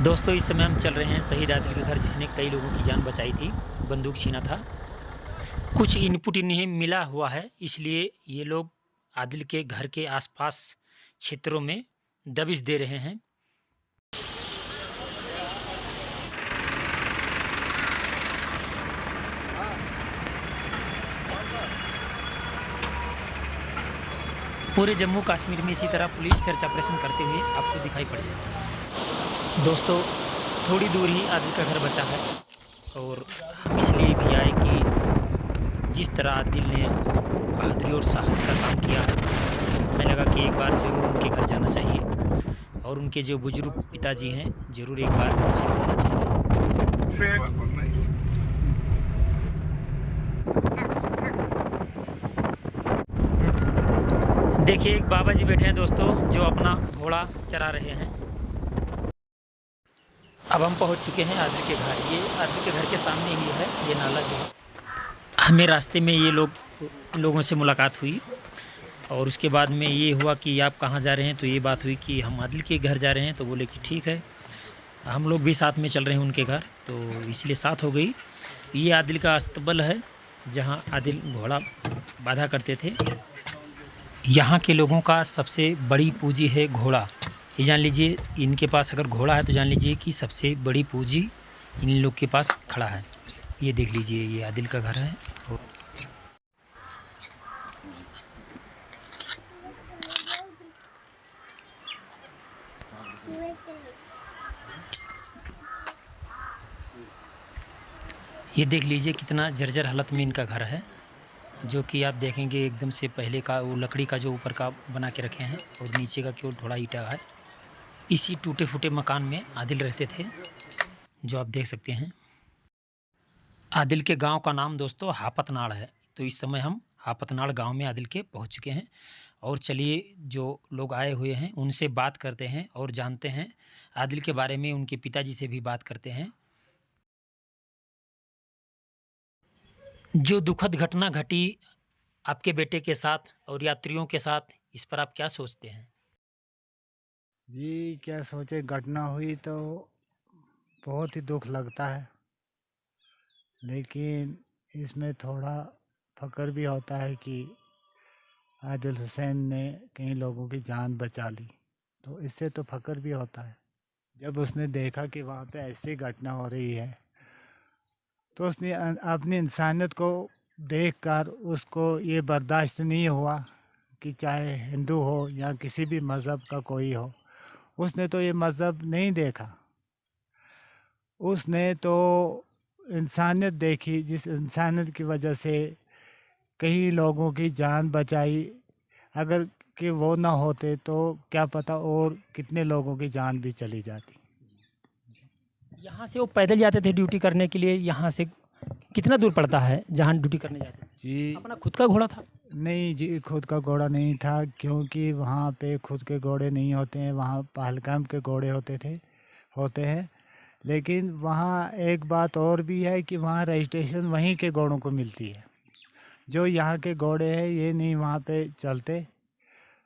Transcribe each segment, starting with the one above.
दोस्तों इस समय हम चल रहे हैं शहीद आदिल के घर, जिसने कई लोगों की जान बचाई थी, बंदूक छीना था। कुछ इनपुट इन्हें मिला हुआ है, इसलिए ये लोग आदिल के घर के आसपास क्षेत्रों में दबिश दे रहे हैं। पूरे जम्मू कश्मीर में इसी तरह पुलिस सर्च ऑपरेशन करते हुए आपको दिखाई पड़ जाएगा। दोस्तों थोड़ी दूर ही आदिल का घर बचा है, और हम इसलिए भी आए कि जिस तरह आदिल ने बहादुरी और साहस का काम किया है, हमें लगा कि एक बार ज़रूर उनके घर जाना चाहिए और उनके जो बुजुर्ग पिताजी हैं ज़रूर एक बार उनसे मिलना चाहिए। देखिए एक बाबा जी बैठे हैं दोस्तों, जो अपना घोड़ा चरा रहे हैं। अब हम पहुंच चुके हैं आदिल के घर। ये आदिल के घर के सामने ही है ये नाला जो है। हमें रास्ते में ये लोगों से मुलाकात हुई, और उसके बाद में ये हुआ कि आप कहाँ जा रहे हैं, तो ये बात हुई कि हम आदिल के घर जा रहे हैं। तो बोले कि ठीक है, हम लोग भी साथ में चल रहे हैं उनके घर, तो इसलिए साथ हो गई। ये आदिल का अस्तबल है, जहाँ आदिल घोड़ा बांधा करते थे। यहाँ के लोगों का सबसे बड़ी पूंजी है घोड़ा। ये जान लीजिए, इनके पास अगर घोड़ा है तो जान लीजिए कि सबसे बड़ी पूंजी इन लोग के पास खड़ा है। ये देख लीजिए, ये आदिल का घर है। ये देख लीजिए कितना जर्जर हालत में इनका घर है, जो कि आप देखेंगे एकदम से पहले का वो लकड़ी का जो ऊपर का बना के रखे हैं, और नीचे का केवल थोड़ा ईंटा है। इसी टूटे फूटे मकान में आदिल रहते थे, जो आप देख सकते हैं। आदिल के गांव का नाम दोस्तों हापतनाड़ है। तो इस समय हम हापतनाड़ गांव में आदिल के पहुंच चुके हैं, और चलिए जो लोग आए हुए हैं उनसे बात करते हैं और जानते हैं आदिल के बारे में। उनके पिताजी से भी बात करते हैं। जो दुखद घटना घटी आपके बेटे के साथ और यात्रियों के साथ, इस पर आप क्या सोचते हैं? जी, क्या सोचे, घटना हुई तो बहुत ही दुख लगता है, लेकिन इसमें थोड़ा फ़क्र भी होता है कि आदिल हुसैन ने कई लोगों की जान बचा ली, तो इससे तो फ़क्र भी होता है। जब उसने देखा कि वहाँ पे ऐसी घटना हो रही है, तो उसने अपनी इंसानियत को देखकर उसको ये बर्दाश्त नहीं हुआ कि चाहे हिंदू हो या किसी भी मज़हब का कोई हो, उसने तो ये मज़हब नहीं देखा। उसने तो इंसानियत देखी, जिस इंसानियत की वजह से कई लोगों की जान बचाई। अगर कि वो ना होते तो क्या पता और कितने लोगों की जान भी चली जाती। यहाँ से वो पैदल जाते थे ड्यूटी करने के लिए। यहाँ से कितना दूर पड़ता है जहाँ ड्यूटी करने जाते थे? जी अपना खुद का घोड़ा था? नहीं जी, खुद का घोड़ा नहीं था, क्योंकि वहाँ पे खुद के घोड़े नहीं होते हैं, वहाँ पहलगाम के घोड़े होते हैं। लेकिन वहाँ एक बात और भी है कि वहाँ रजिस्ट्रेशन वहीं के घोड़ों को मिलती है। जो यहाँ के घोड़े हैं ये नहीं वहाँ पे चलते,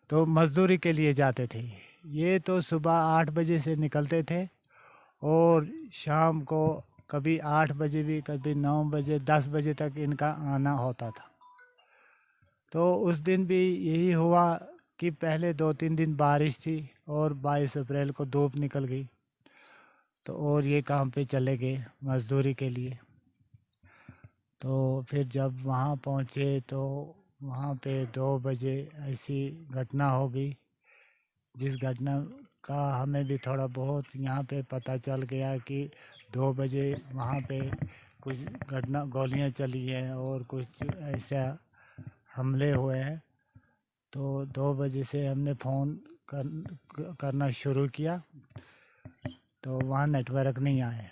तो मज़दूरी के लिए जाते थे। ये तो सुबह 8 बजे से निकलते थे, और शाम को कभी 8 बजे भी, कभी 9 बजे, 10 बजे तक इनका आना होता था। तो उस दिन भी यही हुआ कि पहले 2-3 दिन बारिश थी, और 22 अप्रैल को धूप निकल गई, तो और ये काम पे चले गए मज़दूरी के लिए। तो फिर जब वहाँ पहुँचे तो वहाँ पे 2 बजे ऐसी घटना हो गई, जिस घटना का हमें भी थोड़ा बहुत यहाँ पे पता चल गया कि 2 बजे वहाँ पे कुछ घटना, गोलियाँ चली हैं और कुछ ऐसा हमले हुए हैं। तो 2 बजे से हमने फ़ोन करना शुरू किया, तो वहाँ नेटवर्क नहीं आया,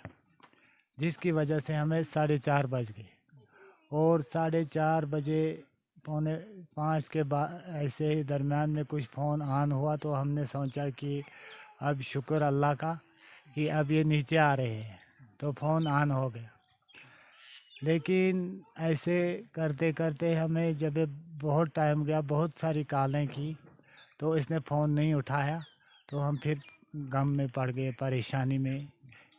जिसकी वजह से हमें 4:30 बज गए। और 4:30 बजे, 4:45 के बाद ऐसे ही दरमियान में कुछ फ़ोन ऑन हुआ, तो हमने सोचा कि अब शुक्र अल्लाह का कि अब ये नीचे आ रहे हैं, तो फ़ोन ऑन हो गया। लेकिन ऐसे करते करते हमें जब ये बहुत टाइम गया, बहुत सारी कॉलें की, तो इसने फ़ोन नहीं उठाया। तो हम फिर गम में पड़ गए, परेशानी में।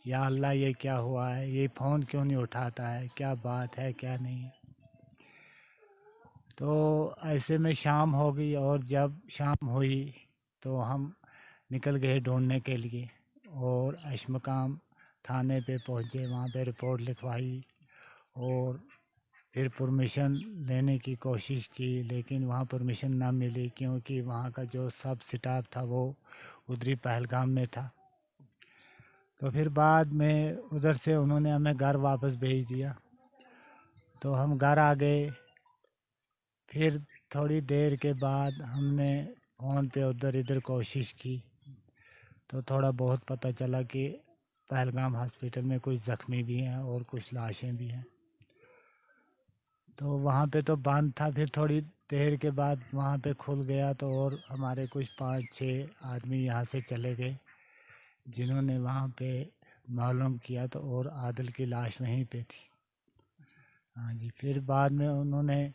या अल्लाह ये क्या हुआ है, ये फ़ोन क्यों नहीं उठाता है, क्या बात है क्या नहीं है। तो ऐसे में शाम हो गई, और जब शाम हुई तो हम निकल गए ढूंढने के लिए, और अशमकाम थाने पे पहुँचे, वहाँ पे रिपोर्ट लिखवाई और फिर परमिशन लेने की कोशिश की, लेकिन वहाँ परमिशन ना मिली, क्योंकि वहाँ का जो सब स्टाफ था वो उधरी पहलगाम में था। तो फिर बाद में उधर से उन्होंने हमें घर वापस भेज दिया। तो हम घर आ गए। फिर थोड़ी देर के बाद हमने फ़ोन पे उधर इधर कोशिश की, तो थोड़ा बहुत पता चला कि पहलगाम हॉस्पिटल में कुछ ज़ख्मी भी हैं और कुछ लाशें भी हैं। तो वहाँ पे तो बंद था। फिर थोड़ी देर के बाद वहाँ पे खुल गया, तो और हमारे कुछ 5-6 आदमी यहाँ से चले गए, जिन्होंने वहाँ पे मालूम किया, तो और आदिल की लाश वहीं पे थी। हाँ जी। फिर बाद में उन्होंने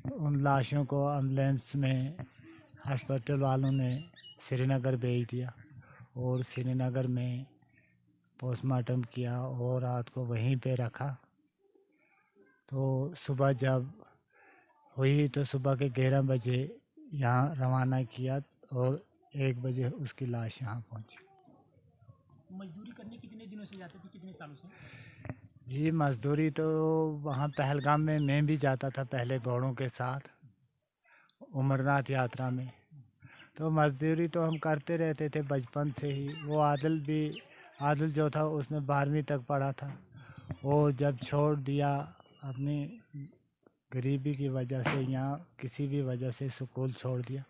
उन लाशों को एम्बुलेंस में हॉस्पिटल वालों ने श्रीनगर भेज दिया, और श्रीनगर में पोस्टमार्टम किया और रात को वहीं पे रखा। तो सुबह जब हुई तो सुबह के 11 बजे यहाँ रवाना किया, और 1 बजे उसकी लाश यहाँ पहुँची। मजदूरी करने कितने दिनों से जाते थे, कितने सालों से? जी, मज़दूरी तो वहाँ पहलगाम में मैं भी जाता था पहले घोड़ों के साथ अमरनाथ यात्रा में। तो मज़दूरी तो हम करते रहते थे बचपन से ही। वो आदिल जो था उसने 12वीं तक पढ़ा था। वो जब छोड़ दिया अपनी गरीबी की वजह से, या किसी भी वजह से स्कूल छोड़ दिया,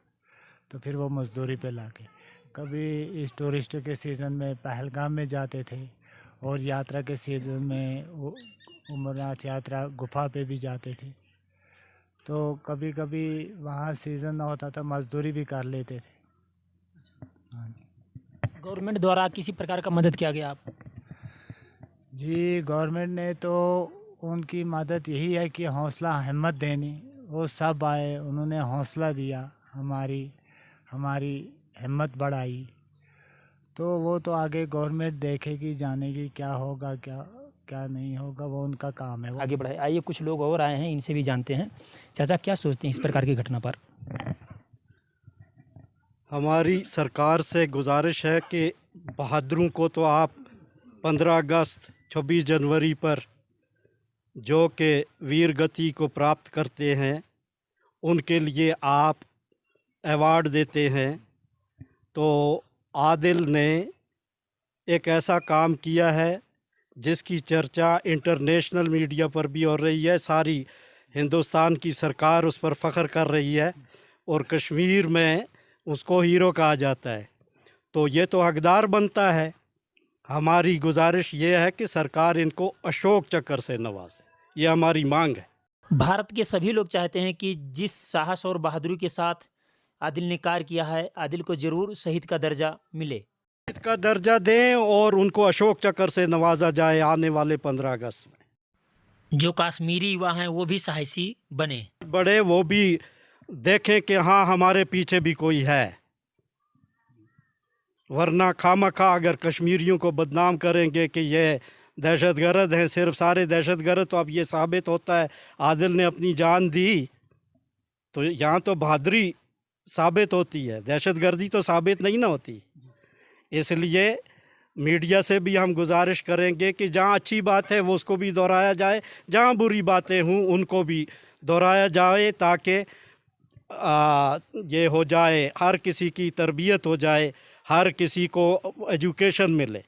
तो फिर वो मज़दूरी पे लागे। कभी इस टूरिस्ट के सीज़न में पहलगाम में जाते थे, और यात्रा के सीज़न में वो अमरनाथ यात्रा गुफा पे भी जाते थे। तो कभी कभी वहाँ सीज़न ना होता था, मज़दूरी भी कर लेते थे। हाँ जी। गवर्नमेंट द्वारा किसी प्रकार का मदद किया गया आप? जी, गवर्नमेंट ने तो उनकी मदद यही है कि हौसला हिम्मत देनी। वो सब आए, उन्होंने हौसला दिया, हमारी हिम्मत बढ़ाई। तो वो तो आगे गवर्नमेंट देखेगी, जानेगी क्या होगा क्या क्या नहीं होगा, वो उनका काम है। वो आगे बढ़ाए। आइए कुछ लोग और आए हैं, इनसे भी जानते हैं। चाचा क्या सोचते हैं इस प्रकार की घटना पर? हमारी सरकार से गुजारिश है कि बहादुरों को तो आप 15 अगस्त 26 जनवरी पर जो कि वीर गति को प्राप्त करते हैं, उनके लिए आप अवार्ड देते हैं। तो आदिल ने एक ऐसा काम किया है जिसकी चर्चा इंटरनेशनल मीडिया पर भी हो रही है। सारी हिंदुस्तान की सरकार उस पर फ़ख्र कर रही है, और कश्मीर में उसको हीरो कहा जाता है। तो ये तो हकदार बनता है। हमारी गुजारिश ये है कि सरकार इनको अशोक चक्र से नवाजे, ये हमारी मांग है। भारत के सभी लोग चाहते हैं कि जिस साहस और बहादुरी के साथ आदिल ने कार्य किया है, आदिल को जरूर शहीद का दर्जा मिले। शहीद का दर्जा दें और उनको अशोक चक्र से नवाजा जाए आने वाले 15 अगस्त में। जो कश्मीरी युवा हैं वो भी साहसी बने, बड़े वो भी देखें कि हाँ हमारे पीछे भी कोई है। वरना खामखा अगर कश्मीरियों को बदनाम करेंगे कि ये दहशतगर्द हैं, सिर्फ सारे दहशतगर्द, तो अब ये साबित होता है आदिल ने अपनी जान दी, तो यहाँ तो बहादुरी साबित होती है, दहशतगर्दी तो साबित नहीं ना होती। इसलिए मीडिया से भी हम गुजारिश करेंगे कि जहाँ अच्छी बात है वो उसको भी दोहराया जाए, जहाँ बुरी बातें हों उनको भी दोहराया जाए, ताकि ये हो जाए, हर किसी की तरबियत हो जाए, हर किसी को एजुकेशन मिले,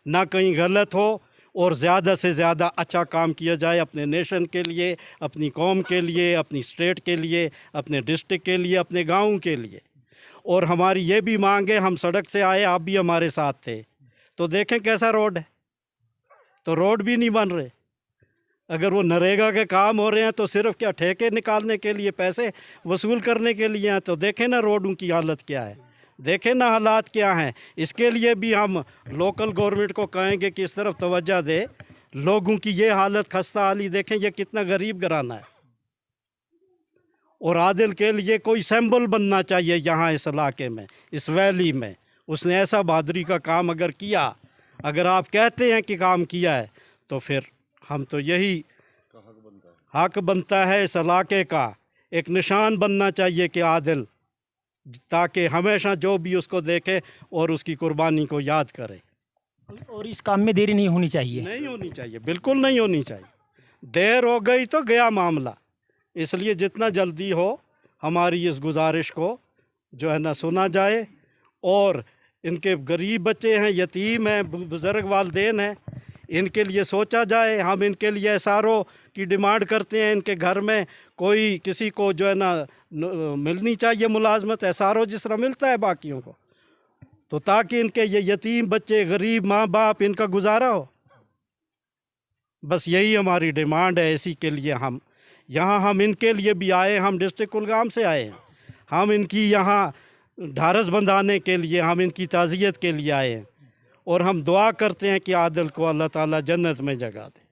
ना कहीं गलत हो, और ज़्यादा से ज़्यादा अच्छा काम किया जाए अपने नेशन के लिए, अपनी कौम के लिए, अपनी स्टेट के लिए, अपने डिस्ट्रिक्ट के लिए, अपने गाँव के लिए। और हमारी ये भी मांग है, हम सड़क से आए, आप भी हमारे साथ थे, तो देखें कैसा रोड है, तो रोड भी नहीं बन रहे। अगर वो नरेगा के काम हो रहे हैं तो सिर्फ क्या ठेके निकालने के लिए, पैसे वसूल करने के लिए हैं, तो देखें ना रोडों की हालत क्या है, देखें ना हालात क्या हैं। इसके लिए भी हम लोकल गवर्नमेंट को कहेंगे कि इस तरफ तवज्जो दे। लोगों की ये हालत, खस्ता हाली देखें, ये कितना गरीब घराना है। और आदिल के लिए कोई सिंबल बनना चाहिए यहाँ इस इलाके में, इस वैली में, उसने ऐसा बहादुरी का काम अगर किया, अगर आप कहते हैं कि काम किया है, तो फिर हम तो यही हक बनता है इस इलाके का, एक निशान बनना चाहिए कि आदिल, ताकि हमेशा जो भी उसको देखे और उसकी कुर्बानी को याद करे। और इस काम में देरी नहीं होनी चाहिए। नहीं होनी चाहिए, बिल्कुल नहीं होनी चाहिए। देर हो गई तो गया मामला। इसलिए जितना जल्दी हो हमारी इस गुजारिश को जो है ना सुना जाए, और इनके गरीब बच्चे हैं, यतीम हैं, बुज़ुर्ग वालिदैन हैं, इनके लिए सोचा जाए। हम इनके लिए एसआरओ की डिमांड करते हैं। इनके घर में कोई किसी को जो है ना मिलनी चाहिए मुलाजमत, एसआरओ जिस तरह मिलता है बाकियों को, तो ताकि इनके ये यतीम बच्चे, गरीब माँ बाप, इनका गुजारा हो। बस यही हमारी डिमांड है। इसी के लिए हम इनके लिए भी आए। हम डिस्ट्रिक्ट कुलगाम से आए हैं। हम इनकी यहाँ ढारस बंधाने के लिए, हम इनकी ताज़ियत के लिए आए हैं, और हम दुआ करते हैं कि आदिल को अल्लाह ताला जन्नत में जगह दे।